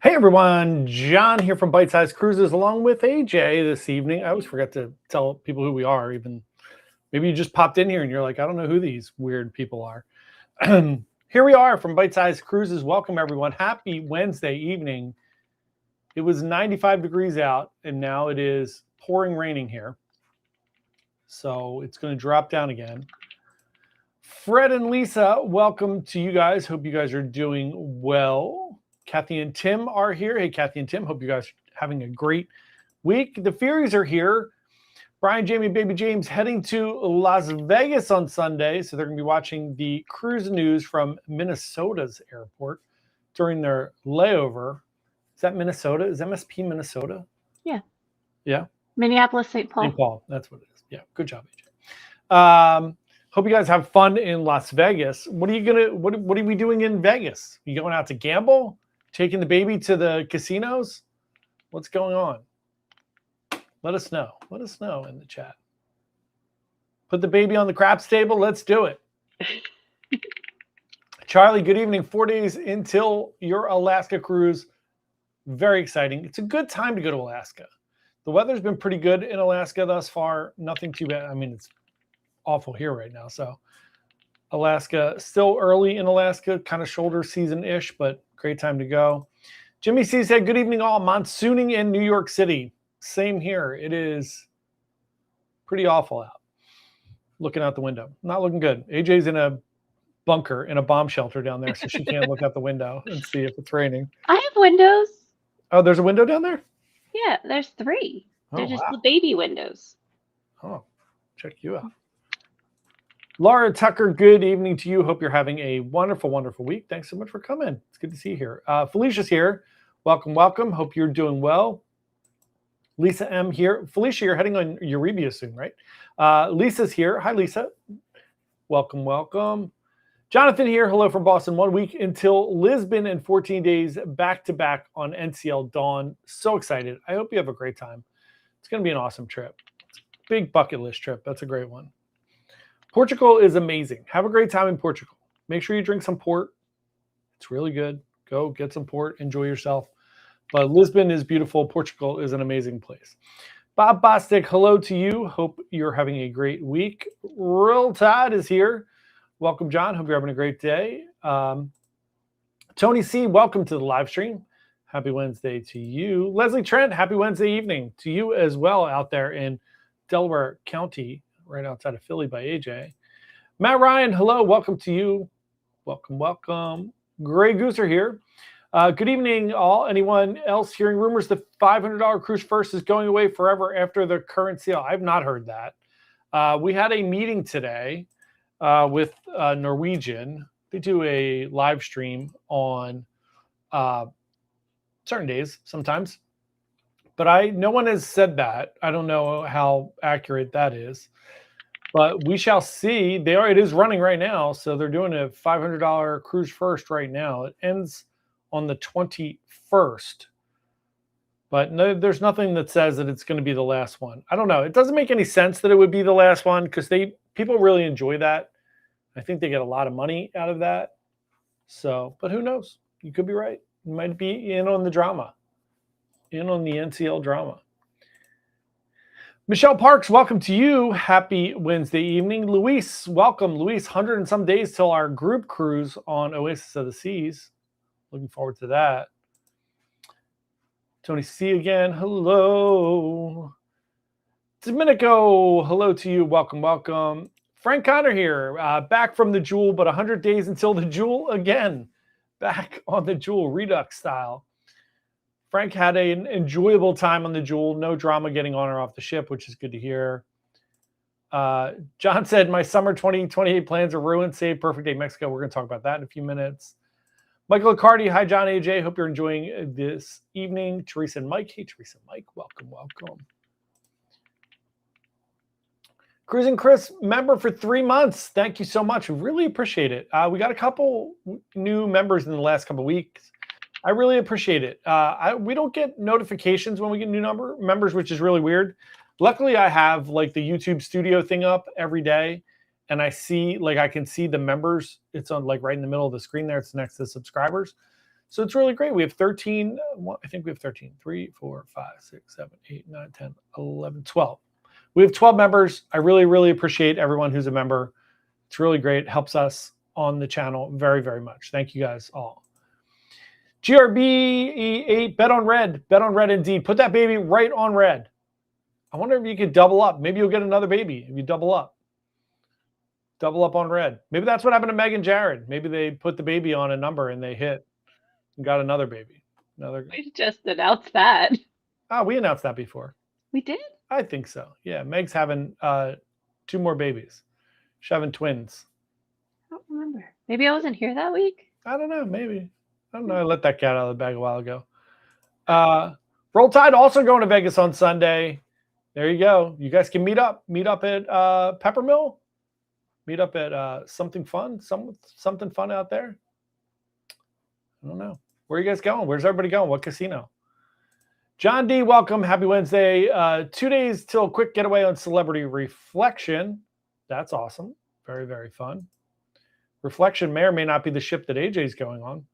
Hey everyone, John here from Bite Size Cruises along with AJ this evening. I always forget to tell people who we are, even maybe you just popped in here and you're like, I don't know who these weird people are. Here we are from Bite Size Cruises. Welcome everyone. Happy Wednesday evening. It was 95 degrees out and now it is pouring raining here. So it's going to drop down again. Fred and Lisa, welcome to you guys. Hope you guys are doing well. Kathy and Tim are here. Hey, Kathy and Tim, hope you guys are having a great week. The Furies are here. Brian, Jamie, Baby James heading to Las Vegas on Sunday. So they're going to be watching the cruise news from Minnesota's airport during their layover. Is that Minnesota? Is MSP Minnesota? Yeah. Yeah? Minneapolis, St. Paul. St. Paul, that's what it is. Yeah, good job, AJ. Hope you guys have fun in Las Vegas. What are we doing in Vegas? You going out to gamble? Taking the baby to the casinos? What's going on? Let us know. Let us know in the chat. Put the baby on the craps table. Let's do it. Charlie, good evening. 4 days until your Alaska cruise. Very exciting. It's a good time to go to Alaska. The weather's been pretty good in Alaska thus far. Nothing too bad. I mean, it's awful here right now. So Alaska, still early in Alaska, kind of shoulder season-ish, but great time to go. Jimmy C said, good evening all. Monsooning in New York City. Same here. It is pretty awful out. Looking out the window. Not looking good. AJ's in a bunker, in a bomb shelter down there, so she can't look out the window and see if it's raining. I have windows. Oh, there's a window down there? Yeah, there's 3. They're just wow. the baby windows. Oh, check you out. Laura Tucker, good evening to you. Hope you're having a wonderful, wonderful week. Thanks so much for coming. It's good to see you here. Felicia's here. Welcome, welcome. Hope you're doing well. Lisa M here. Felicia, you're heading on Eurybia soon, right? Lisa's here. Hi, Lisa. Welcome, welcome. Jonathan here. Hello from Boston. 1 week until Lisbon and 14 days back-to-back on NCL Dawn. So excited. I hope you have a great time. It's going to be an awesome trip. Big bucket list trip. That's a great one. Portugal is amazing. Have a great time in Portugal. Make sure you drink some port. It's really good. Go get some port. Enjoy yourself. But Lisbon is beautiful. Portugal is an amazing place. Bob Bostic, hello to you. Hope you're having a great week. Real Todd is here. Welcome, John. Hope you're having a great day. Tony C, welcome to the live stream. Happy Wednesday to you. Leslie Trent, happy Wednesday evening to you as well out there in Delaware County, right outside of Philly by AJ. Matt Ryan, hello. Welcome to you. Welcome, welcome. Gray Gooser here. Good evening, all. Anyone else hearing rumors the $500 cruise first is going away forever after the current sale? I've not heard that. We had a meeting today with Norwegian. They do a live stream on certain days sometimes. But no one has said that. I don't know how accurate that is. But we shall see. It is running right now. So they're doing a $500 cruise first right now. It ends on the 21st. But no, there's nothing that says that it's going to be the last one. I don't know. It doesn't make any sense that it would be the last one because people really enjoy that. I think they get a lot of money out of that. So, but who knows? You could be right. You might be in on the drama. In on the NCL drama. Michelle Parks, welcome to you. Happy Wednesday evening. Luis, welcome. Luis, 100 and some days till our group cruise on Oasis of the Seas. Looking forward to that. Tony C again. Hello. Domenico, hello to you. Welcome, welcome. Frank Connor here. Back from the Jewel, but 100 days until the Jewel again. Back on the Jewel Redux style. Frank had an enjoyable time on the Jewel. No drama getting on or off the ship, which is good to hear. John said, my summer 2028 plans are ruined. Save Perfect Day Mexico. We're going to talk about that in a few minutes. Michael Accardi. Hi, John AJ. Hope you're enjoying this evening. Teresa and Mike. Hey, Teresa and Mike. Welcome, welcome. Cruising Chris, member for 3 months. Thank you so much. We really appreciate it. We got a couple new members in the last couple of weeks. I really appreciate it. We don't get notifications when we get new members, which is really weird. Luckily, I have like the YouTube studio thing up every day, and I see I can see the members. It's on like right in the middle of the screen there. It's next to subscribers. So it's really great. We have 13. I think we have 13. 3, 4, 5, 6, 7, 8, 9, 10, 11, 12. We have 12 members. I really, really appreciate everyone who's a member. It's really great. It helps us on the channel very, very much. Thank you guys all. GRB8, bet on red. Bet on red indeed. Put that baby right on red. I wonder if you could double up. Maybe you'll get another baby if you double up. Double up on red. Maybe that's what happened to Meg and Jared. Maybe they put the baby on a number and they hit and got another baby. We just announced that. Oh, we announced that before. We did? I think so. Yeah, Meg's having 2 more babies. She's having twins. I don't remember. Maybe I wasn't here that week. I don't know. Maybe. I don't know. I let that cat out of the bag a while ago. Roll Tide also going to Vegas on Sunday. There you go. You guys can meet up. Meet up at Peppermill. Meet up at something fun. Something fun out there. I don't know. Where are you guys going? Where's everybody going? What casino? John D, welcome. Happy Wednesday. 2 days till quick getaway on Celebrity Reflection. That's awesome. Very, very fun. Reflection may or may not be the ship that AJ's going on.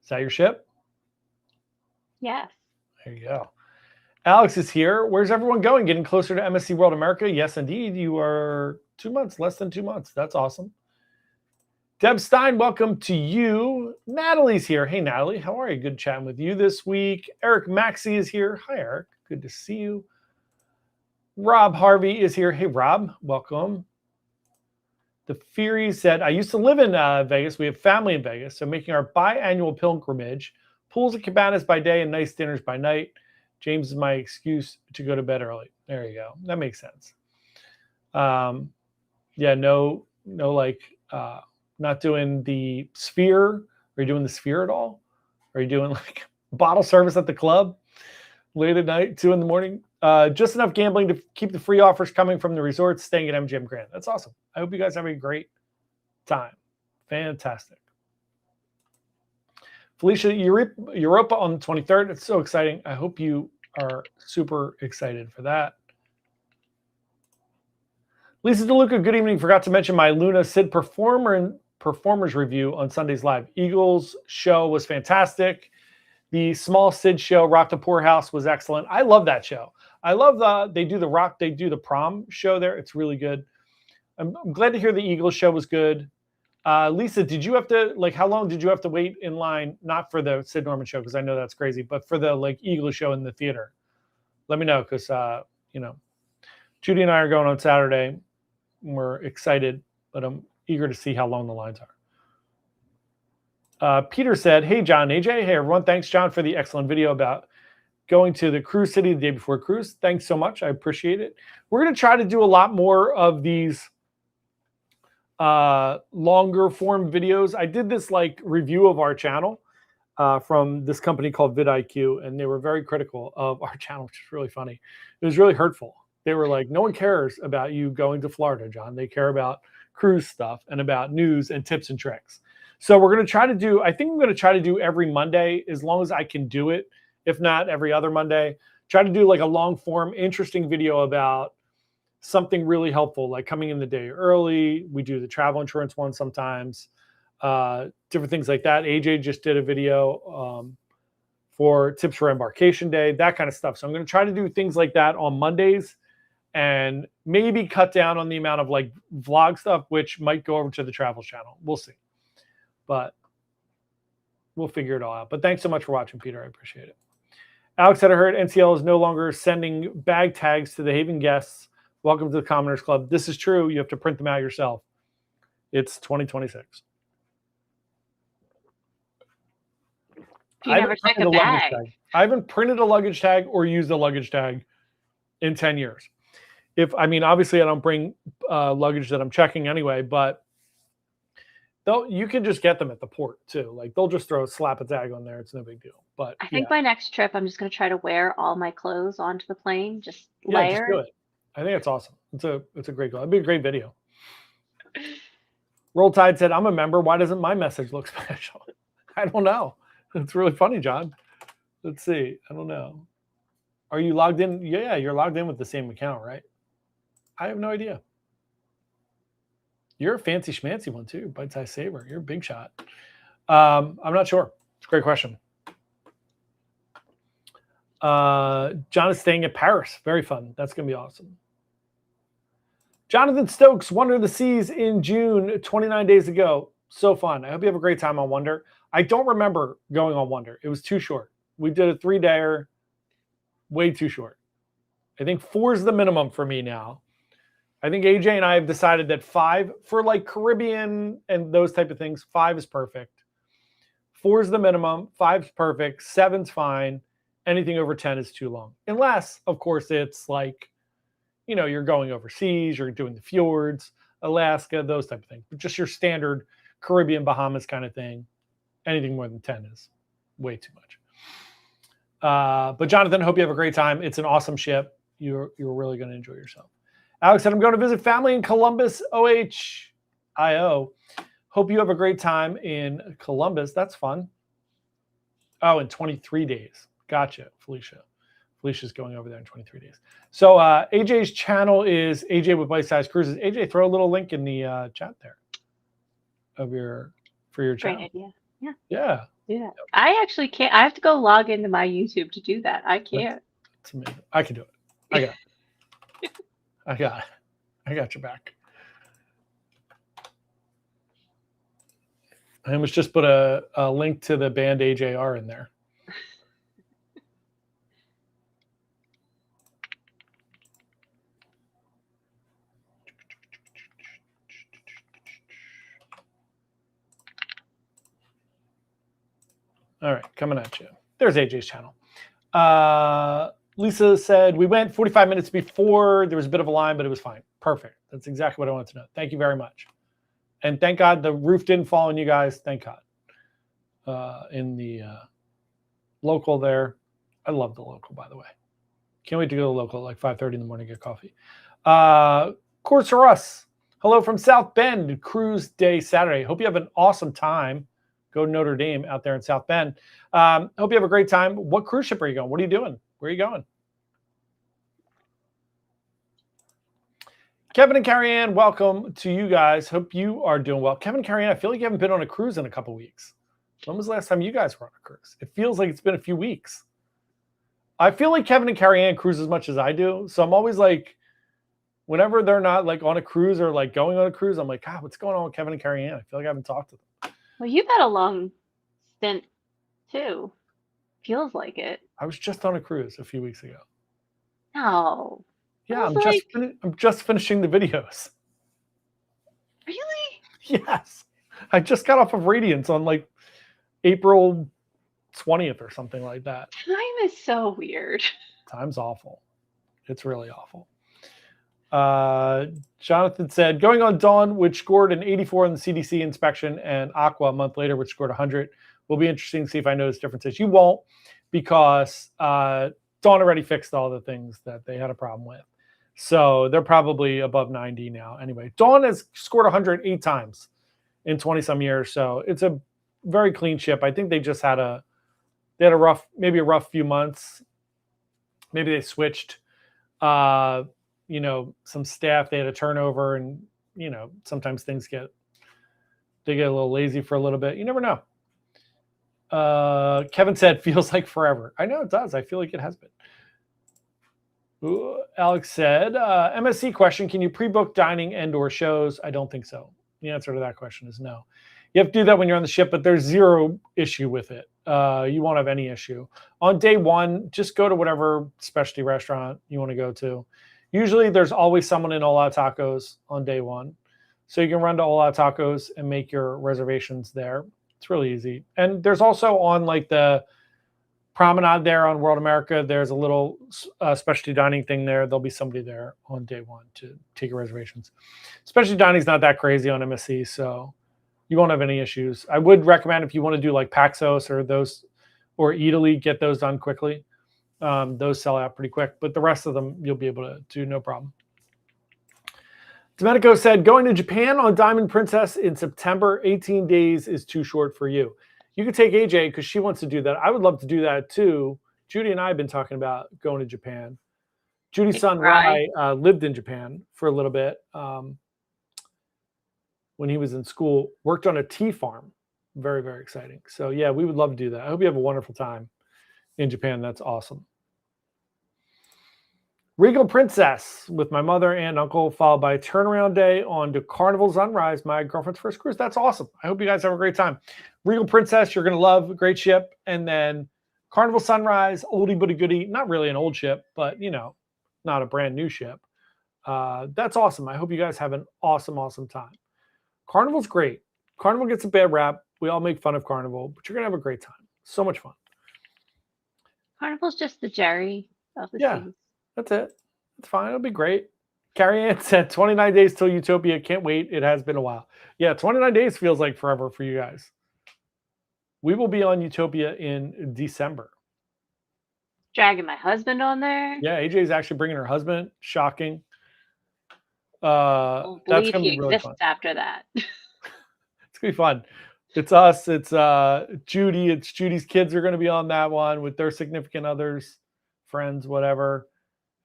Is that your ship? Yes. There you go. Alex is here. Where's everyone going? Getting closer to MSC World America? Yes, indeed. You are 2 months, less than 2 months. That's awesome. Deb Stein, welcome to you. Natalie's here. Hey, Natalie. How are you? Good chatting with you this week. Eric Maxey is here. Hi, Eric. Good to see you. Rob Harvey is here. Hey, Rob. Welcome. The Fury said, I used to live in Vegas. We have family in Vegas, so making our biannual pilgrimage. Pools and cabanas by day and nice dinners by night. James is my excuse to go to bed early. There you go. That makes sense. Yeah, no, like, not doing the Sphere. Are you doing the Sphere at all? Are you doing like bottle service at the club late at night, 2 in the morning? Just enough gambling to keep the free offers coming from the resorts, staying at MGM Grand. That's awesome. I hope you guys have a great time. Fantastic. Felicia, Europa on the 23rd. It's so exciting. I hope you are super excited for that. Lisa DeLuca, good evening. Forgot to mention my Luna Sid performers review on Sunday's Live. Eagles show was fantastic. The small Sid show, Rock the Poorhouse, was excellent. I love that show. I love they do the prom show there. It's really good. I'm glad to hear the Eagles show was good. Lisa, did you have to, like, how long did you have to wait in line? Not for the Sid Norman show, because I know that's crazy, but for the like Eagles show in the theater. Let me know, because you know, Judy and I are going on Saturday. We're excited, but I'm eager to see how long the lines are. Peter said, hey, John, AJ. Hey, everyone. Thanks, John, for the excellent video about going to the cruise city the day before cruise. Thanks so much. I appreciate it. We're going to try to do a lot more of these longer form videos. I did this like review of our channel from this company called vidIQ, and they were very critical of our channel, which is really funny. It was really hurtful. They were like, no one cares about you going to Florida, John. They care about cruise stuff and about news and tips and tricks. So we're going to try to do, I think I'm going to try to do every Monday as long as I can do it. If not, every other Monday. Try to do like a long form, interesting video about something really helpful, like coming in the day early. We do the travel insurance one sometimes, different things like that. AJ just did a video for tips for embarkation day, that kind of stuff. So I'm going to try to do things like that on Mondays and maybe cut down on the amount of like vlog stuff, which might go over to the travel channel. We'll see, but we'll figure it all out. But thanks so much for watching, Peter. I appreciate it. Alex said, I heard NCL is no longer sending bag tags to the Haven guests. Welcome to the Commoners Club. This is true. You have to print them out yourself. It's 2026. You never check a bag. I haven't printed a luggage tag or used a luggage tag in 10 years. Obviously I don't bring luggage that I'm checking anyway, but you can just get them at the port too. Like they'll just slap a tag on there. It's no big deal. But I think my next trip, I'm just going to try to wear all my clothes onto the plane. Just layer. Just do it. I think it's awesome. It's a great goal. It'd be a great video. Roll Tide said, I'm a member. Why doesn't my message look special? I don't know. It's really funny, John. Let's see. I don't know. Are you logged in? Yeah, you're logged in with the same account, right? I have no idea. You're a fancy schmancy one too, Bite Size Saber. You're a big shot. I'm not sure. It's a great question. John is staying at Paris. Very fun. That's going to be awesome. Jonathan Stokes, Wonder of the Seas in June, 29 days ago. So fun. I hope you have a great time on Wonder. I don't remember going on Wonder. It was too short. We did a 3-dayer, way too short. I think 4 is the minimum for me now. I think AJ and I have decided that 5 for like Caribbean and those type of things, 5 is perfect. 4 is the minimum, 5 is perfect, 7's fine. Anything over 10 is too long. Unless, of course, it's like, you know, you're going overseas, you're doing the fjords, Alaska, those type of things. But just your standard Caribbean, Bahamas kind of thing, anything more than 10 is way too much. But Jonathan, hope you have a great time. It's an awesome ship. You're really going to enjoy yourself. Alex said, I'm going to visit family in Columbus, OHIO. Hope you have a great time in Columbus. That's fun. Oh, in 23 days. Gotcha, Felicia. Felicia's going over there in 23 days. So AJ's channel is AJ with Bite Size Cruises. AJ, throw a little link in the chat there for your channel. Great idea. Yeah. Yeah. Do that. I actually can't. I have to go log into my YouTube to do that. I can't. That's amazing. I can do it. I got it. I got it. I got your back. I almost just put a link to the band AJR in there. All right, coming at you. There's AJ's channel. Lisa said, we went 45 minutes before. There was a bit of a line, but it was fine. Perfect. That's exactly what I wanted to know. Thank you very much. And thank God the roof didn't fall on you guys. Thank God. In the local there. I love the local, by the way. Can't wait to go to the local at like 5:30 in the morning to get coffee. Course for us. Hello from South Bend. Cruise day Saturday. Hope you have an awesome time. Go Notre Dame out there in South Bend. Hope you have a great time. What cruise ship are you going? What are you doing? Where are you going? Kevin and Carrie Ann, welcome to you guys. Hope you are doing well. Kevin and Carrie Ann, I feel like you haven't been on a cruise in a couple weeks. When was the last time you guys were on a cruise? It feels like it's been a few weeks. I feel like Kevin and Carrie Ann cruise as much as I do. So I'm always like, whenever they're not like on a cruise or like going on a cruise, I'm like, God, what's going on with Kevin and Carrie Ann? I feel like I haven't talked to them. Well, you've had a long stint too. Feels like it. I was just on a cruise a few weeks ago. No. Yeah, I'm just finishing the videos. Really? Yes. I just got off of Radiance on like April 20th or something like that. Time is so weird. Time's awful. It's really awful. Jonathan said, going on Dawn, which scored an 84 in the CDC inspection, and Aqua a month later, which scored 100. Will be interesting to see if I notice differences. You won't, because Dawn already fixed all the things that they had a problem with. So they're probably above 90 now. Anyway, Dawn has scored 108 times in 20-some years. So it's a very clean ship. I think they just had a rough few months. Maybe they switched, some staff. They had a turnover, and, sometimes they get a little lazy for a little bit. You never know. Kevin said, feels like forever. I know it does. I feel like it has been. Ooh, Alex said, MSC question, can you pre-book dining and/or shows? I don't think so. The answer to that question is no. You have to do that when you're on the ship, but there's zero issue with it. You won't have any issue. On day one, just go to whatever specialty restaurant you want to go to. Usually there's always someone in All Out Tacos on day one. So you can run to All Out Tacos and make your reservations there. It's really easy. And there's also on like the promenade there on World America, there's a little specialty dining thing there. There'll be somebody there on day one to take your reservations. Specialty dining is not that crazy on MSC, so you won't have any issues. I would recommend if you want to do like Paxos or those, or Italy, get those done quickly. Those sell out pretty quick, but the rest of them you'll be able to do no problem. Domenico said, going to Japan on Diamond Princess in September, 18 days is too short for you. You could take AJ because she wants to do that. I would love to do that too. Judy and I have been talking about going to Japan. Judy's son, Rai, lived in Japan for a little bit when he was in school, worked on a tea farm Very, very exciting. So yeah, we would love to do that. I hope you have a wonderful time in Japan. That's awesome. Regal Princess with my mother and uncle, followed by turnaround day on to Carnival Sunrise, my girlfriend's first cruise. That's awesome. I hope you guys have a great time. Regal Princess, you're going to love. Great ship. And then Carnival Sunrise, oldie but a goodie. Not really an old ship, but, you know, not a brand new ship. That's awesome. I hope you guys have an awesome, awesome time. Carnival's great. Carnival gets a bad rap. We all make fun of Carnival, but you're going to have a great time. So much fun. Carnival's just the Jerry of the seas. That's it. It's fine. It'll be great. Carrie Ann said 29 days till Utopia. Can't wait. It has been a while. Yeah, 29 days feels like forever for you guys. We will be on Utopia in December. Dragging my husband on there. Yeah, AJ's actually bringing her husband. Shocking. Won't That's believe going to he be really exists fun. after that. It's going to be fun. It's us. It's Judy. It's Judy's kids are going to be on that one with their significant others, friends, whatever.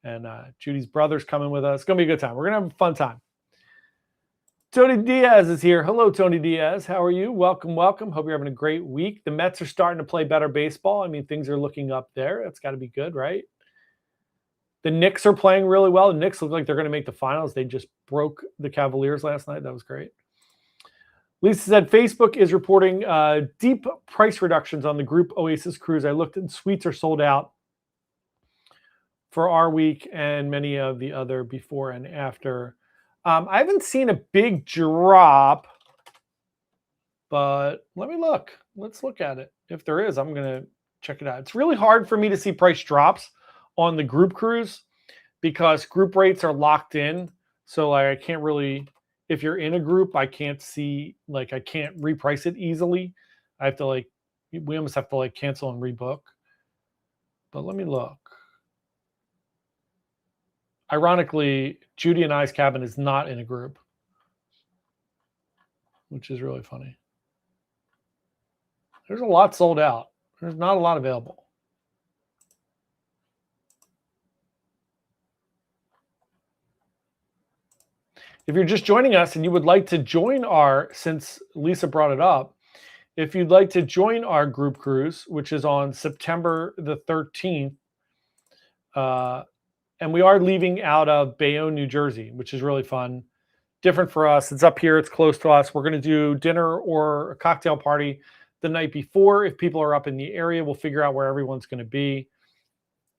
And Judy's brother's coming with us. It's going to be a good time. We're going to have a fun time. Tony Diaz is here. Hello, Tony Diaz. How are you? Welcome, welcome. Hope you're having a great week. The Mets are starting to play better baseball. I mean, things are looking up there. That's got to be good, right? The Knicks are playing really well. The Knicks look like they're going to make the finals. They just broke the Cavaliers last night. That was great. Lisa said, Facebook is reporting deep price reductions on the group Oasis cruise. I looked and suites are sold out for our week and many of the other before and after. I haven't seen a big drop, but let me look. Let's look at it. If there is, I'm going to check it out. It's really hard for me to see price drops on the group cruise because group rates are locked in. So like I can't really, if you're in a group, I can't see, like I can't reprice it easily. I have to we almost have to cancel and rebook. But let me look. Ironically, Judy and I's cabin is not in a group, which is really funny. There's a lot sold out. There's not a lot available. If you're just joining us and you would like to join since Lisa brought it up, if you'd like to join our group cruise, which is on September the 13th, and we are leaving out of Bayonne, New Jersey, which is really fun. Different for us. It's up here. It's close to us. We're going to do dinner or a cocktail party the night before. If people are up in the area, we'll figure out where everyone's going to be.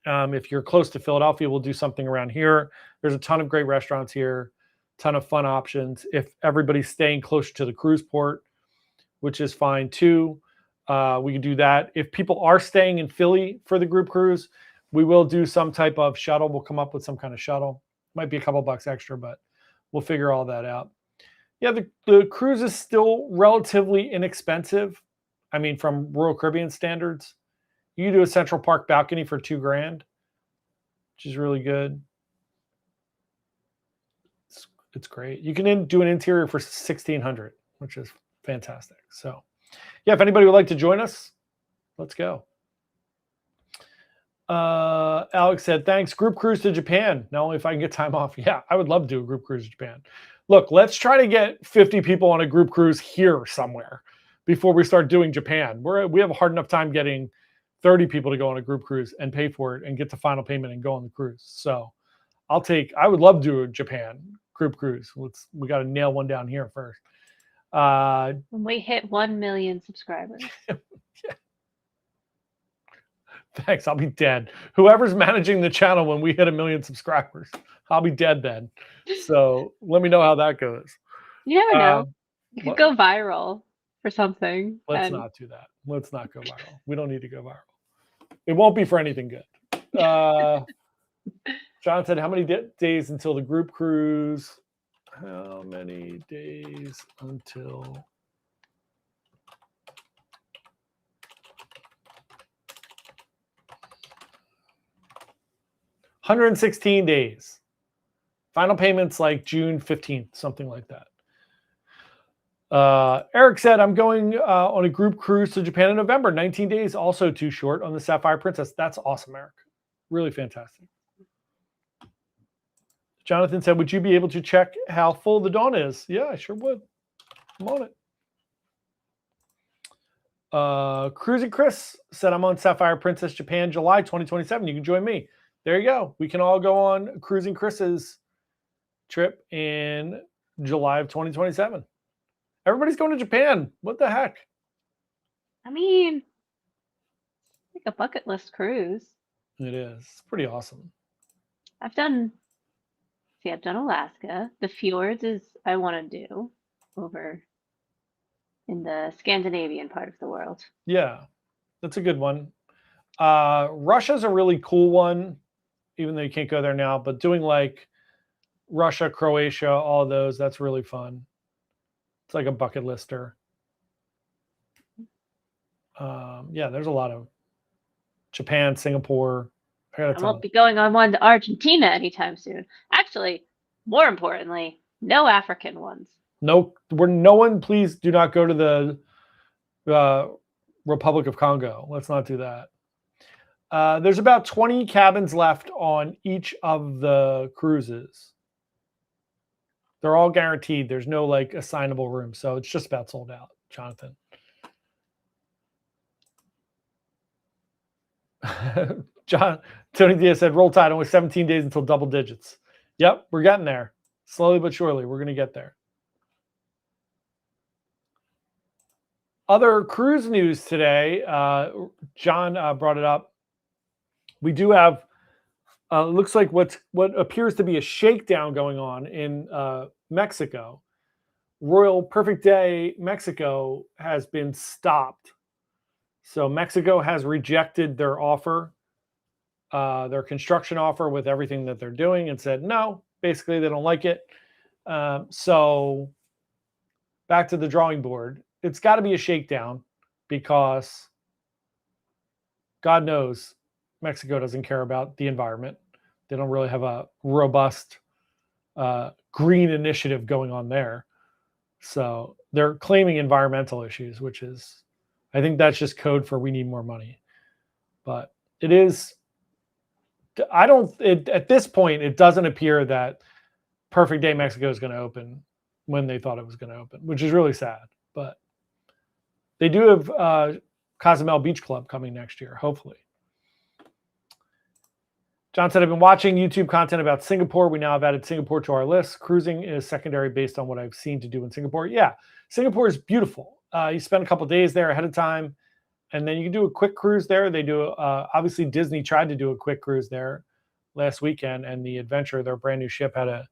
If you're close to Philadelphia, we'll do something around here. There's a ton of great restaurants here, ton of fun options. If everybody's staying closer to the cruise port, which is fine too, we can do that. If people are staying in Philly for the group cruise, we will do some type of shuttle. We'll come up with some kind of shuttle. Might be a couple bucks extra, but we'll figure all that out. Yeah, the cruise is still relatively inexpensive. I mean, from Royal Caribbean standards, you can do a Central Park balcony for $2,000, which is really good. It's great. You can do an interior for $1,600, which is fantastic. So, yeah, if anybody would like to join us, let's go. Alex said, thanks. Group cruise to Japan. Not only if I can get time off. Yeah, I would love to do a group cruise to Japan. Look, let's try to get 50 people on a group cruise here somewhere before we start doing Japan. We have a hard enough time getting 30 people to go on a group cruise and pay for it and get the final payment and go on the cruise. So I would love to do a Japan group cruise. We got to nail one down here first. When we hit 1 million subscribers. Yeah. Thanks. I'll be dead. Whoever's managing the channel when we hit 1 million subscribers, I'll be dead then. So let me know how that goes. You never know. You could go viral for something. Let's not do that. Let's not go viral. We don't need to go viral. It won't be for anything good. John said, how many days until the group cruise? How many days until... 116 days. Final payments like June 15th, something like that. Eric said, I'm going on a group cruise to Japan in November. 19 days, also too short on the Sapphire Princess. That's awesome, Eric. Really fantastic. Jonathan said, would you be able to check how full the Dawn is? Yeah, I sure would. I'm on it. Cruising Chris said, I'm on Sapphire Princess Japan, July 2027. You can join me. There you go. We can all go on Cruising Chris's trip in July of 2027. Everybody's going to Japan. What the heck? I mean, like a bucket list cruise. It is. It's pretty awesome. I've done Alaska. The fjords is I want to do over in the Scandinavian part of the world. Yeah, that's a good one. Russia's a really cool one, even though you can't go there now, but doing like Russia, Croatia, all those, that's really fun. It's like a bucket lister. Yeah, there's a lot of Japan, Singapore. I won't be going on one to Argentina anytime soon. Actually, more importantly, no African ones. No one, please do not go to the Republic of Congo. Let's not do that. There's about 20 cabins left on each of the cruises. They're all guaranteed. There's no like assignable room. So it's just about sold out, Jonathan. Tony Diaz said, roll tide, only 17 days until double digits. Yep, we're getting there. Slowly but surely, we're going to get there. Other cruise news today, John brought it up. We do have, looks like what appears to be a shakedown going on in Mexico. Royal Perfect Day Mexico has been stopped. So Mexico has rejected their offer, their construction offer with everything that they're doing, and said no. Basically, they don't like it. So back to the drawing board. It's got to be a shakedown because God knows Mexico doesn't care about the environment. They don't really have a robust green initiative going on there. So they're claiming environmental issues, which is, I think that's just code for we need more money. But it is, at this point, it doesn't appear that Perfect Day Mexico is going to open when they thought it was going to open, which is really sad. But they do have Cozumel Beach Club coming next year, hopefully. John said, I've been watching YouTube content about Singapore. We now have added Singapore to our list. Cruising is secondary based on what I've seen to do in Singapore. Yeah, Singapore is beautiful. You spend a couple of days there ahead of time, and then you can do a quick cruise there. They do, obviously, Disney tried to do a quick cruise there last weekend, and the Adventure, their brand new ship, had a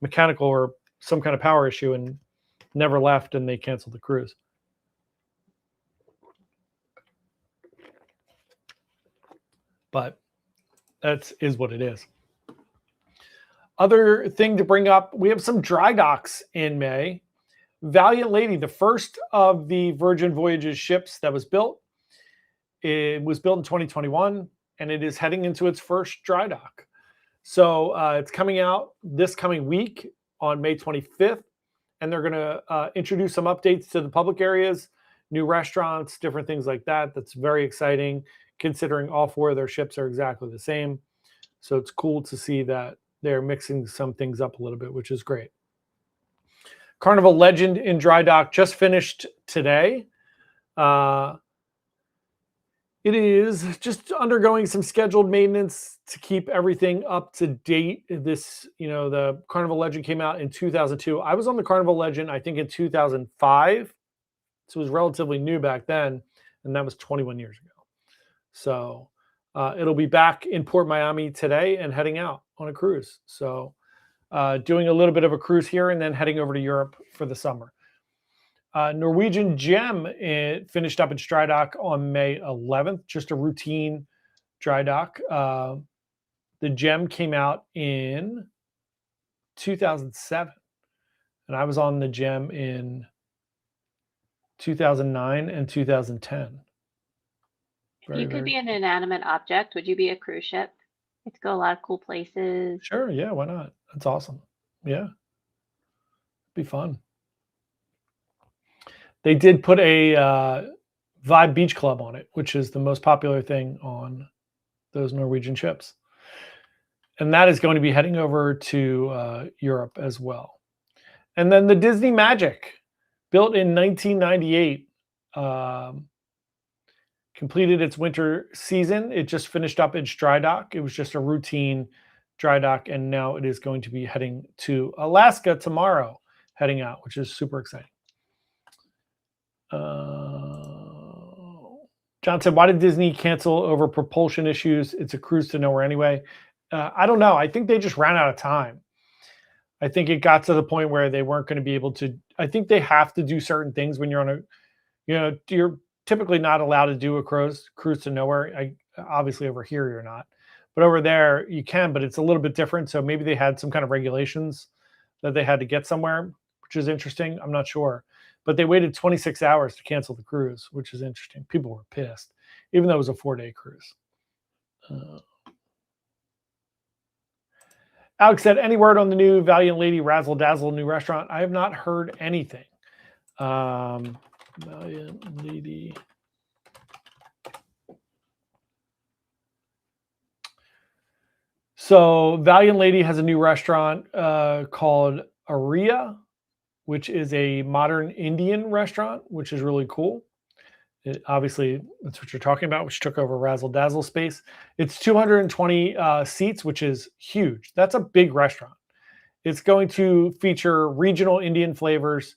mechanical or some kind of power issue and never left, and they canceled the cruise. But that is what it is. Other thing to bring up, we have some dry docks in May. Valiant Lady, the first of the Virgin Voyages ships that was built, it was built in 2021, and it is heading into its first dry dock. So it's coming out this coming week on May 25th, and they're going to introduce some updates to the public areas, new restaurants, different things like that. That's very exciting, considering all four of their ships are exactly the same. So it's cool to see that they're mixing some things up a little bit, which is great. Carnival Legend in dry dock just finished today. It is just undergoing some scheduled maintenance to keep everything up to date. This, the Carnival Legend came out in 2002. I was on the Carnival Legend, I think, in 2005. So it was relatively new back then, and that was 21 years ago. So it'll be back in Port Miami today and heading out on a cruise. So doing a little bit of a cruise here and then heading over to Europe for the summer. Norwegian Gem, it finished up its dry dock on May 11th, just a routine dry dock. The Gem came out in 2007, and I was on the Gem in 2009 and 2010. If you could be an inanimate object, would you be a cruise ship? Get to go a lot of cool places. Sure, yeah, why not? That's awesome. Yeah, be fun. They did put a Vibe Beach Club on it, which is the most popular thing on those Norwegian ships. And that is going to be heading over to Europe as well. And then the Disney Magic, built in 1998. completed its winter season. It just finished up its dry dock. It was just a routine dry dock, and now it is going to be heading to Alaska tomorrow, heading out, which is super exciting. John said, why did Disney cancel over propulsion issues? It's a cruise to nowhere anyway. I don't know. I think they just ran out of time. I think it got to the point where they weren't going to be able to. I think they have to do certain things when you're on a, you're typically not allowed to do a cruise to nowhere. Obviously over here you're not, but over there you can, but it's a little bit different. So maybe they had some kind of regulations that they had to get somewhere, which is interesting. I'm not sure. But they waited 26 hours to cancel the cruise, which is interesting. People were pissed, even though it was a 4-day cruise. Alex said, any word on the new Valiant Lady Razzle Dazzle new restaurant? I have not heard anything. Valiant Lady. So Valiant Lady has a new restaurant called Aria, which is a modern Indian restaurant, which is really cool. Obviously, that's what you're talking about, which took over Razzle Dazzle space. It's 220 seats, which is huge. That's a big restaurant. It's going to feature regional Indian flavors.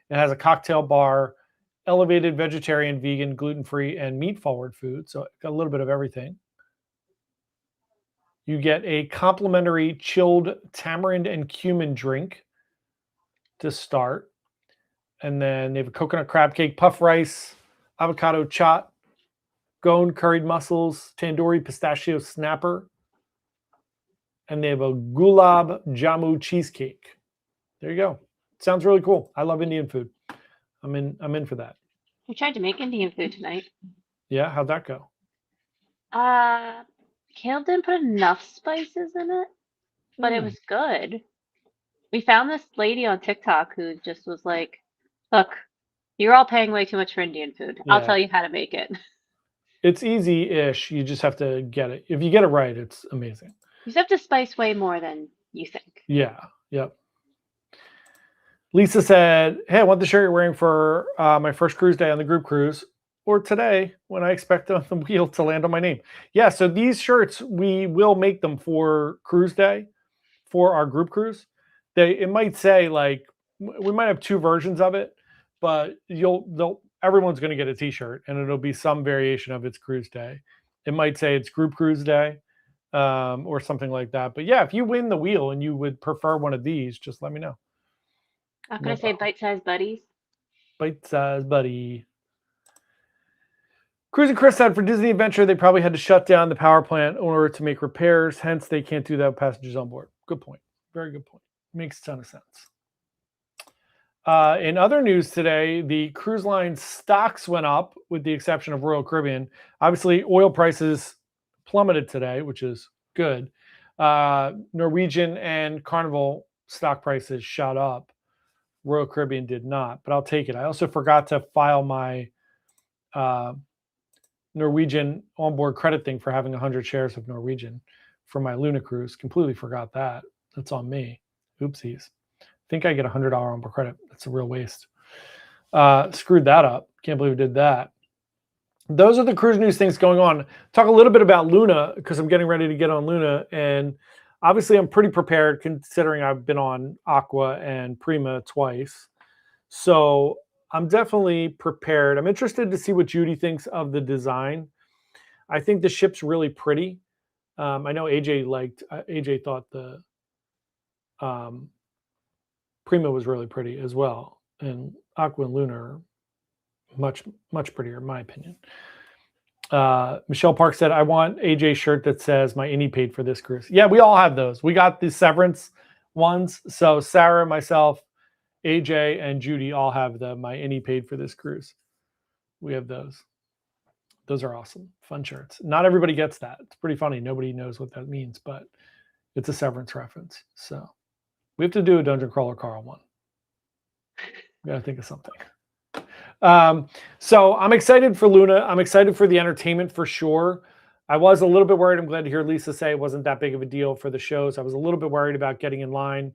It has a cocktail bar, elevated vegetarian, vegan, gluten-free, and meat-forward food. So got a little bit of everything. You get a complimentary chilled tamarind and cumin drink to start. And then they have a coconut crab cake, puff rice, avocado chaat, gone curried mussels, tandoori pistachio snapper, and they have a gulab jamu cheesecake. There you go. Sounds really cool. I love Indian food. I'm in for that. We tried to make Indian food tonight. Yeah, how'd that go? Caleb didn't put enough spices in it, but it was good. We found this lady on TikTok who just was like, look, you're all paying way too much for Indian food. I'll tell you how to make it. It's easy-ish. You just have to get it. If you get it right, it's amazing. You just have to spice way more than you think. Yeah, yep. Lisa said, hey, I want the shirt you're wearing for my first cruise day on the group cruise, or today when I expect the wheel to land on my name. Yeah, so these shirts, we will make them for cruise day, for our group cruise. It might say, like, we might have 2 versions of it, but everyone's going to get a t-shirt, and it'll be some variation of its cruise day. It might say it's group cruise day or something like that. But yeah, if you win the wheel and you would prefer one of these, just let me know. I'm going to say bite-sized buddies. Bite-sized buddy. Cruising Chris said, for Disney Adventure, they probably had to shut down the power plant in order to make repairs. Hence, they can't do that with passengers on board. Good point. Very good point. Makes a ton of sense. In other news today, the cruise line stocks went up with the exception of Royal Caribbean. Obviously, oil prices plummeted today, which is good. Norwegian and Carnival stock prices shot up. Royal Caribbean did not, but I'll take it. I also forgot to file my Norwegian onboard credit thing for having 100 shares of Norwegian for my Luna cruise. Completely forgot that. That's on me. Oopsies. I think I get $100 onboard credit. That's a real waste. Screwed that up. Can't believe we did that. Those are the cruise news things going on. Talk a little bit about Luna because I'm getting ready to get on Luna. And obviously I'm pretty prepared considering I've been on Aqua and Prima twice. So I'm definitely prepared. I'm interested to see what Judy thinks of the design. I think the ship's really pretty. I know AJ thought the Prima was really pretty as well. And Aqua and Luna are much, much prettier in my opinion. Michelle Park said, I want AJ's shirt that says my innie paid for this cruise. Yeah, we all have those. We got the Severance ones. So Sarah, myself, AJ, and Judy all have the my innie paid for this cruise. We have those. Those are awesome. Fun shirts. Not everybody gets that. It's pretty funny. Nobody knows what that means, but it's a Severance reference. So we have to do a Dungeon Crawler Carl one. We got to think of something. So I'm excited for Luna. I'm excited for the entertainment for sure. I was a little bit worried. I'm glad to hear Lisa say it wasn't that big of a deal for the shows. I was a little bit worried about getting in line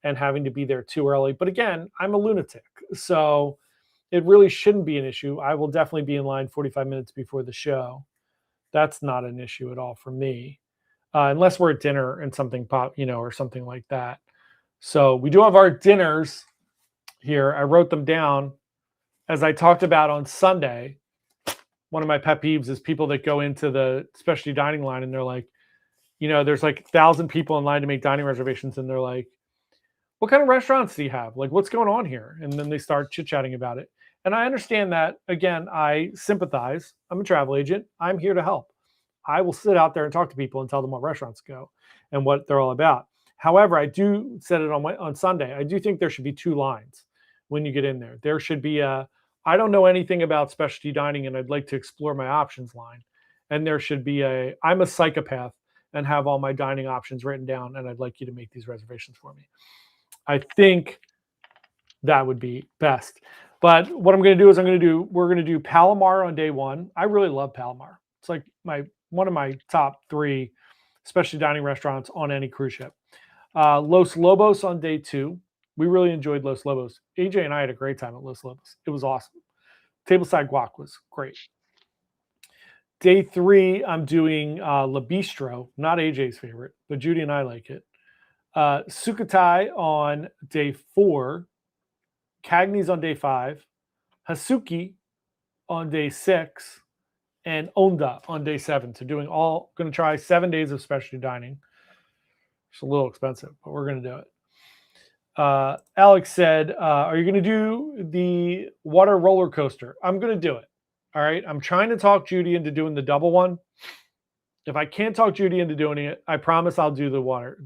and having to be there too early. But again, I'm a lunatic. So it really shouldn't be an issue. I will definitely be in line 45 minutes before the show. That's not an issue at all for me, unless we're at dinner and something pop, or something like that. So we do have our dinners here. I wrote them down as I talked about on Sunday. One of my pet peeves is people that go into the specialty dining line and they're like, there's like 1,000 people in line to make dining reservations. And they're like, what kind of restaurants do you have? Like, what's going on here? And then they start chit-chatting about it. And I understand that. Again, I sympathize. I'm a travel agent. I'm here to help. I will sit out there and talk to people and tell them what restaurants go and what they're all about. However, I do said it on Sunday. I do think there should be 2 lines when you get in there. There should be I don't know anything about specialty dining and I'd like to explore my options line. And there should be I'm a psychopath and have all my dining options written down and I'd like you to make these reservations for me. I think that would be best. But what I'm going to do is we're going to do Palomar on day 1. I really love Palomar. It's like one of my top 3 specialty dining restaurants on any cruise ship. Los Lobos on day 2. We really enjoyed Los Lobos. AJ and I had a great time at Los Lobos. It was awesome. Tableside guac was great. Day 3, I'm doing La Bistro, not AJ's favorite, but Judy and I like it. Sukhothai on day 4. Cagney's on day 5. Hasuki on day 6. And Onda on day 7. So going to try 7 days of specialty dining. It's a little expensive, but we're going to do it. Alex said, are you going to do the water roller coaster? I'm going to do it. All right. I'm trying to talk Judy into doing the double one. If I can't talk Judy into doing it, I promise I'll do the water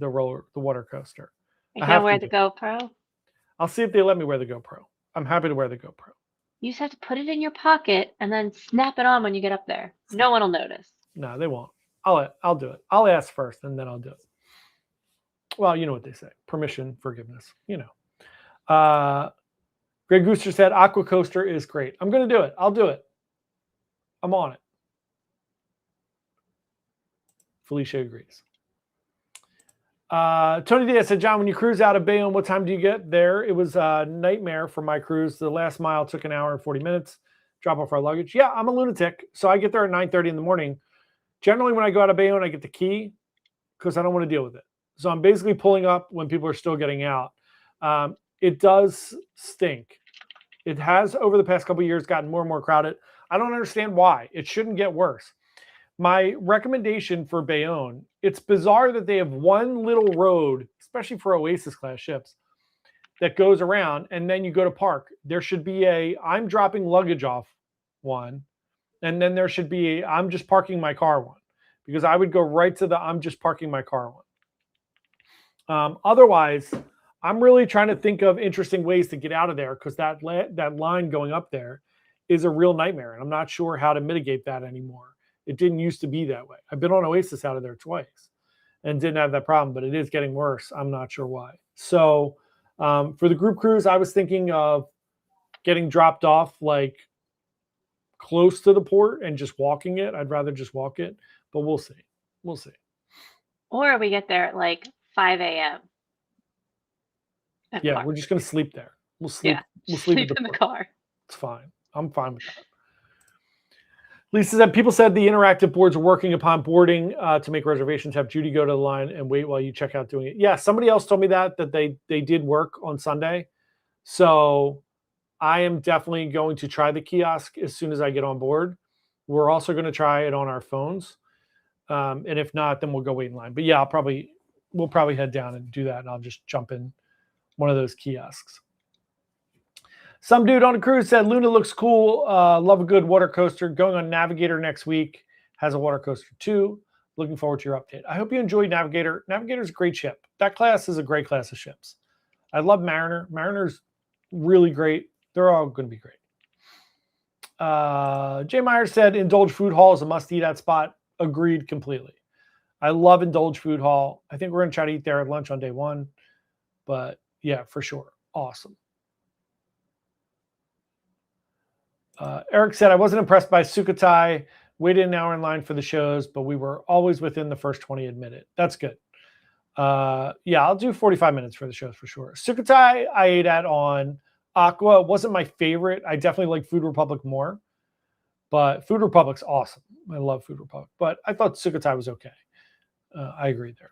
coaster. Are you going to wear the GoPro? I'll see if they let me wear the GoPro. I'm happy to wear the GoPro. You just have to put it in your pocket and then snap it on when you get up there. No one will notice. No, they won't. I'll do it. I'll ask first and then I'll do it. Well, you know what they say. Permission, forgiveness, Greg Gooster said, Aqua Coaster is great. I'm going to do it. I'll do it. I'm on it. Felicia agrees. Tony Diaz said, John, when you cruise out of Bayonne, what time do you get there? It was a nightmare for my cruise. The last mile took 1 hour and 40 minutes. Drop off our luggage. Yeah, I'm a lunatic. So I get there at 9:30 in the morning. Generally, when I go out of Bayonne, I get the key because I don't want to deal with it. So I'm basically pulling up when people are still getting out. It does stink. It has, over the past couple of years, gotten more and more crowded. I don't understand why. It shouldn't get worse. My recommendation for Bayonne, it's bizarre that they have one little road, especially for Oasis class ships, that goes around and then you go to park. There should be I'm dropping luggage off one, and then there should be I'm just parking my car one, because I would go right to the I'm just parking my car one. Otherwise, I'm really trying to think of interesting ways to get out of there, because that line going up there is a real nightmare, and I'm not sure how to mitigate that anymore. It didn't used to be that way. I've been on Oasis out of there twice and didn't have that problem, but it is getting worse. I'm not sure why. So for the group cruise, I was thinking of getting dropped off like close to the port and just walking it. I'd rather just walk it, but we'll see. We'll see. Or we get there at like 5 a.m. Yeah, we're just going to sleep there. We'll sleep. Yeah, we'll sleep in the car. It's fine. I'm fine with that. Lisa said, people said the interactive boards are working upon boarding to make reservations. Have Judy go to the line and wait while you check out doing it. Yeah, somebody else told me that they did work on Sunday. So I am definitely going to try the kiosk as soon as I get on board. We're also going to try it on our phones. And if not, then we'll go wait in line. But yeah, we'll probably head down and do that, and I'll just jump in one of those kiosks. Some dude on a cruise said, Luna looks cool. Love a good water coaster. Going on Navigator next week. Has a water coaster too. Looking forward to your update. I hope you enjoyed Navigator. Navigator's a great ship. That class is a great class of ships. I love Mariner. Mariner's really great. They're all going to be great. Jay Myers said, Indulge Food Hall is a must-eat at spot. Agreed completely. I love Indulge Food Hall. I think we're going to try to eat there at lunch on day one. But yeah, for sure. Awesome. Eric said, I wasn't impressed by Sukhothai. Waited an hour in line for the shows, but we were always within the first 20 admitted. That's good. Yeah, I'll do 45 minutes for the shows for sure. Sukhothai I ate at on Aqua wasn't my favorite. I definitely like Food Republic more, but Food Republic's awesome. I love Food Republic, but I thought Sukhothai was okay. I agree there.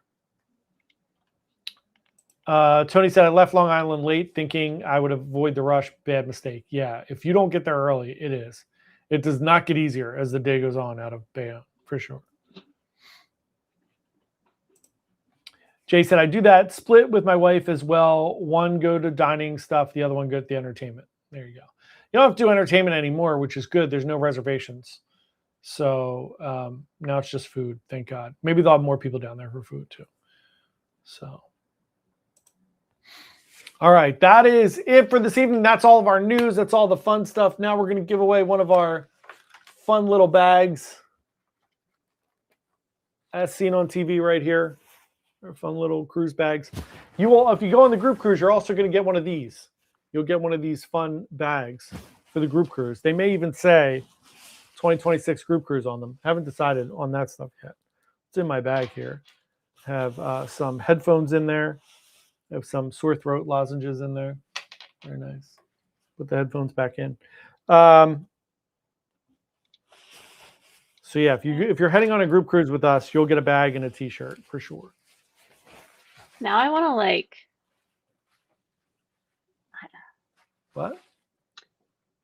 Tony said, I left Long Island late thinking I would avoid the rush. Bad mistake. Yeah, if you don't get there early, it is. It does not get easier as the day goes on out of Bayonne, for sure. Jay said, I do that split with my wife as well. One go to dining stuff, the other one go to the entertainment. There you go. You don't have to do entertainment anymore, which is good. There's no reservations. So now it's just food, thank God. Maybe they'll have more people down there for food too. So, all right, that is it for this evening. That's all of our news. That's all the fun stuff. Now we're going to give away one of our fun little bags, as seen on TV right here. Our fun little cruise bags. You will, if you go on the group cruise, you're also going to get one of these. You'll get one of these fun bags for the group cruise. They may even say 2026 group cruise on them. Haven't decided on that stuff yet. It's in my bag here. Have some headphones in there. Have some sore throat lozenges in there. Very nice. Put the headphones back in. So yeah, if you're heading on a group cruise with us, you'll get a bag and a t-shirt for sure. Now I want to like. What?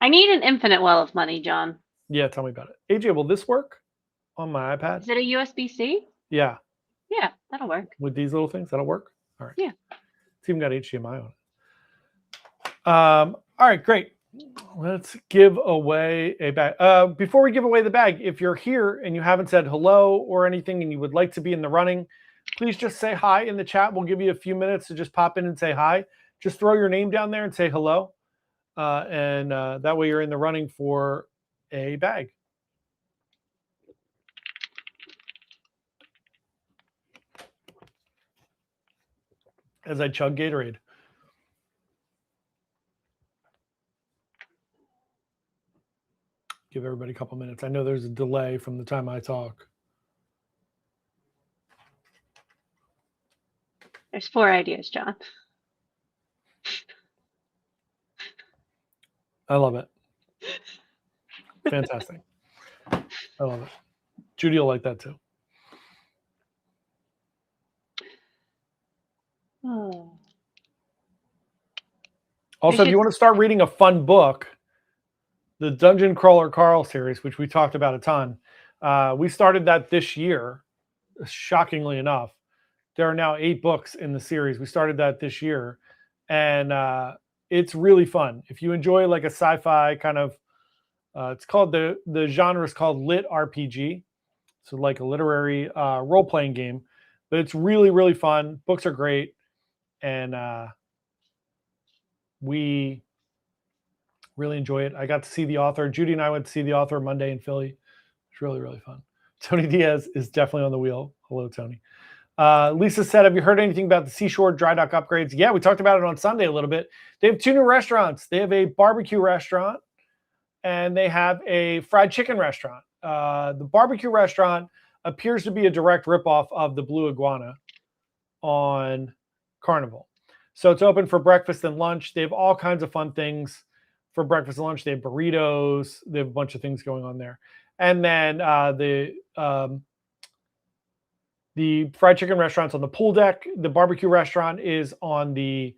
I need an infinite well of money, John. Yeah, tell me about it. AJ, will this work on my iPad? Is it a USB-C? Yeah. Yeah, that'll work. With these little things, that'll work? All right. Yeah. It's even got HDMI on it. All right, great. Let's give away a bag. Before we give away the bag, if you're here and you haven't said hello or anything and you would like to be in the running, please just say hi in the chat. We'll give you a few minutes to just pop in and say hi. Just throw your name down there and say hello. And that way you're in the running for a bag. As I chug Gatorade. Give everybody a couple minutes. I know there's a delay from the time I talk. There's 4 ideas, John. I love it. Fantastic. I love it. Judy will like that too. Oh. Also, if you want to start reading a fun book, the Dungeon Crawler Carl series, which we talked about a ton, we started that this year, shockingly enough. There are now 8 books in the series. We started that this year, and it's really fun. If you enjoy like a sci-fi kind of, it's called the genre is called Lit RPG, so like a literary role-playing game, but it's really, really fun. Books are great, and we really enjoy it. I got to see the author. Judy and I went to see the author Monday in Philly. It's really, really fun. Tony Diaz is definitely on the wheel. Hello, Tony. Lisa said, have you heard anything about the Seashore Dry Dock upgrades? Yeah, we talked about it on Sunday a little bit. They have 2 new restaurants. They have a barbecue restaurant and they have a fried chicken restaurant. The barbecue restaurant appears to be a direct ripoff of the Blue Iguana on Carnival. So it's open for breakfast and lunch. They have all kinds of fun things for breakfast and lunch. They have burritos. They have a bunch of things going on there. And then the fried chicken restaurant's on the pool deck. The barbecue restaurant is on the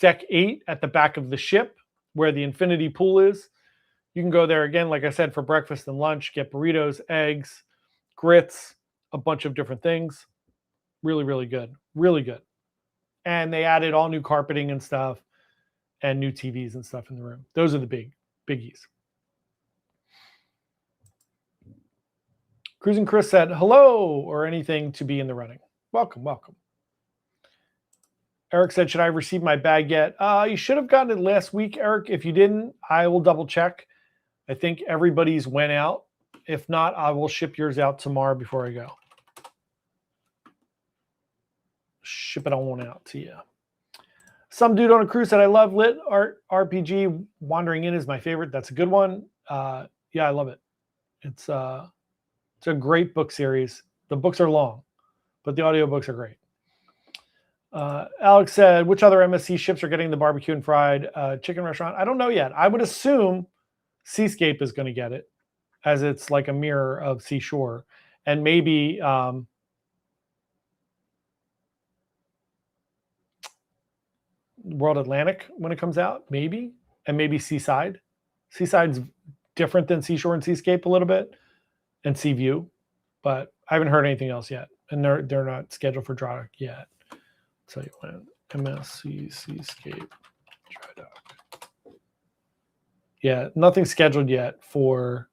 deck 8 at the back of the ship where the infinity pool is. You can go there again, like I said, for breakfast and lunch, get burritos, eggs, grits, a bunch of different things. Really, really good. Really good. And they added all new carpeting and stuff and new TVs and stuff in the room. Those are the biggies. Cruising Chris said, hello, or anything to be in the running. Welcome, welcome. Eric said, should I receive my bag yet? You should have gotten it last week, Eric. If you didn't, I will double check. I think everybody's went out. If not, I will ship yours out tomorrow before I go. Ship it on out to you. Some dude on a cruise said, I love Lit Art RPG. Wandering In is my favorite. That's a good one. Yeah, I love it. It's a great book series. The books are long, but the audiobooks are great. Alex said, which other MSC ships are getting the barbecue and fried chicken restaurant? I don't know yet. I would assume Seascape is going to get it, as it's like a mirror of Seashore. And maybe World Atlantic when it comes out, maybe. And maybe Seaside. Seaside's different than Seashore and Seascape a little bit, and Seaview. But I haven't heard anything else yet. And they're not scheduled for dry dock yet. So you went MSC, Seascape, dry dock. Yeah, nothing scheduled yet for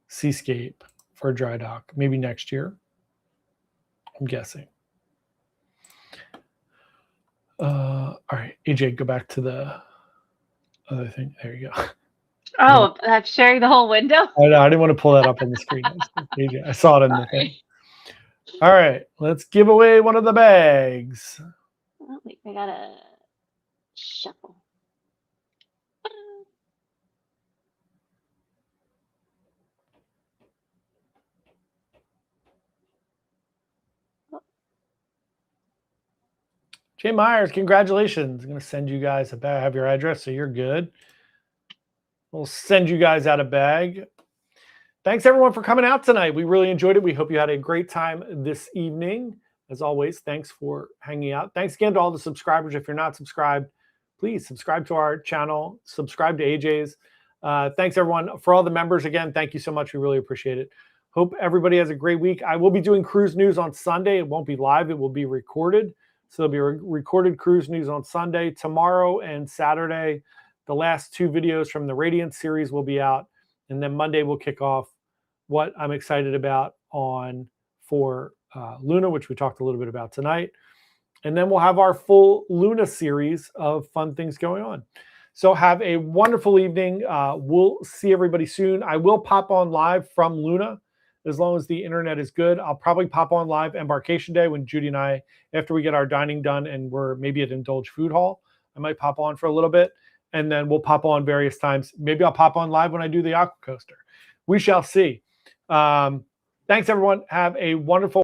Seascape for dry dock. Maybe next year, I'm guessing. All right, AJ, go back to the other thing. There you go. Oh, that's sharing the whole window? I know, I didn't want to pull that up on the screen. AJ, I saw it in the thing. All right, let's give away one of the bags. Oh, wait, I gotta shuffle. Jay Myers, congratulations. I'm going to send you guys a bag. I have your address, so you're good. We'll send you guys out a bag. Thanks, everyone, for coming out tonight. We really enjoyed it. We hope you had a great time this evening. As always, thanks for hanging out. Thanks again to all the subscribers. If you're not subscribed, please subscribe to our channel. Subscribe to AJ's. Thanks, everyone. For all the members, again, thank you so much. We really appreciate it. Hope everybody has a great week. I will be doing cruise news on Sunday. It won't be live. It will be recorded. So there'll be recorded cruise news on Sunday. Tomorrow and Saturday, the last 2 videos from the Radiant series will be out. And then Monday we'll kick off what I'm excited about for Luna, which we talked a little bit about tonight. And then we'll have our full Luna series of fun things going on. So have a wonderful evening. We'll see everybody soon. I will pop on live from Luna as long as the internet is good. I'll probably pop on live Embarkation Day when Judy and I, after we get our dining done and we're maybe at Indulge Food Hall, I might pop on for a little bit. And then we'll pop on various times. Maybe I'll pop on live when I do the Aqua Coaster. We shall see. Thanks, everyone. Have a wonderful